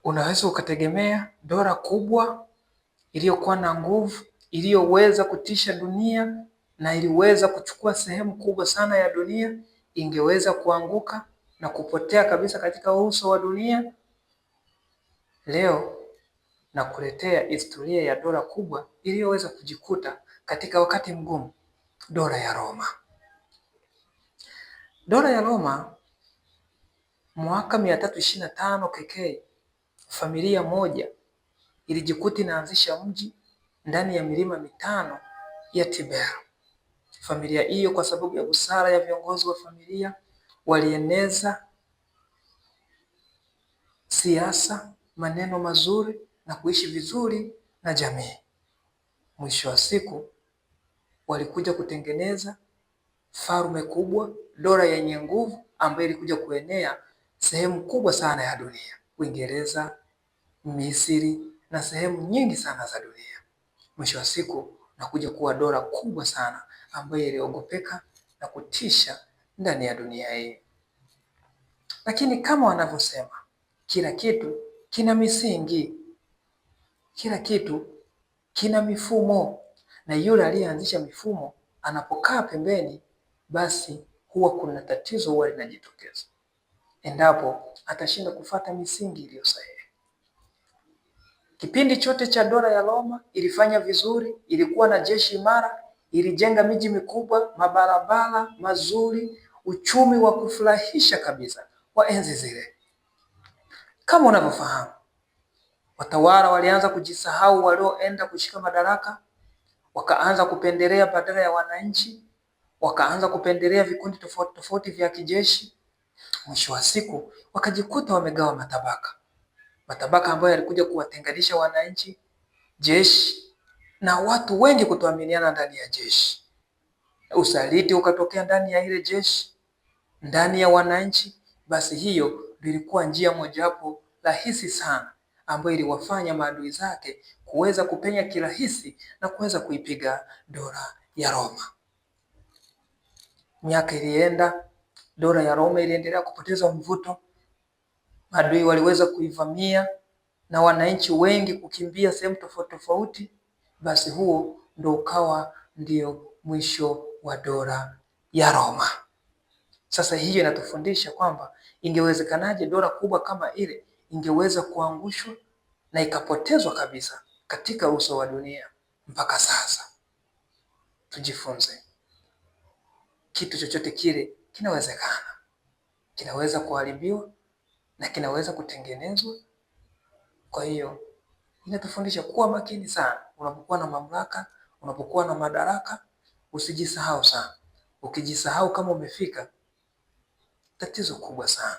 unaweza ukategemea dola kubwa iliyokuwa na nguvu, iliyoweza kutisha dunia na iliweza kuchukua sehemu kubwa sana ya dunia, ingeweza kuanguka na kupotea kabisa katika uso wa dunia. Leo nakuletea historia ya dola kubwa iliyoweza kujikuta katika wakati mgumu, dola ya Roma. Dola ya Roma mwaka 325 KK, familia moja ilijikuta inaanzisha mji ndani ya milima mitano ya Tiberi. Familia hiyo kwa sababu ya busara ya viongozi wa familia walieneza siasa, maneno mazuri na kuishi vizuri na jamii. Mwisho wa siku walikuja kutengeneza falme kubwa, dola yenye nguvu ambayo ilikuja kuenea sehemu kubwa sana ya dunia, Uingereza, Misri na sehemu nyingi sana za dunia. Mwisho wa siku nakuja kuwa dola kubwa sana ambayo iliogopeka na kutisha ndani ya dunia hii. Lakini kama wanavyosema, kila kitu kina misingi, kila kitu kina mifumo, na yule aliyeanzisha mifumo anapokaa pembeni, basi huwa kuna tatizo huwa linajitokeza endapo atashinda kufuata misingi iliyo sahihi. Kipindi chote cha dola ya Roma ilifanya vizuri, ilikuwa na jeshi imara, ilijenga miji mikubwa, mabarabara mazuri, uchumi wa kufurahisha kabisa wa enzi zile. Kama unavyofahamu, watawala walianza kujisahau walioenda kushika madaraka, wakaanza kupendelea badala ya wananchi, wakaanza kupendelea vikundi tofauti tofauti vya kijeshi. Mwisho wa siku wakajikuta wamegawa matabaka ambayo yalikuja kuwatenganisha wananchi, jeshi na watu wengi kutoaminiana ndani ya jeshi. Usaliti ukatokea ndani ya ile jeshi, ndani ya wananchi. Basi hiyo ilikuwa njia mojawapo rahisi sana ambayo iliwafanya maadui zake kuweza kupenya kirahisi na kuweza kuipiga dola ya Roma. Miaka ilienda, dola ya Roma iliendelea kupoteza mvuto, maadui waliweza kuivamia na wananchi wengi kukimbia sehemu tofauti tofauti. Basi huo ndio ukawa ndio mwisho wa dola ya Roma. Sasa hiyo inatufundisha kwamba ingewezekanaje dola kubwa kama ile ingeweza kuangushwa na ikapotezwa kabisa katika uso wa dunia. Mpaka sasa tujifunze, kitu chochote kile kinawezekana, kinaweza kuharibiwa na kinaweza kutengenezwa. Kwa hiyo inatufundisha kuwa makini sana unapokuwa na mamlaka, unapokuwa na madaraka, usijisahau sana. Ukijisahau kama umefika, tatizo kubwa sana.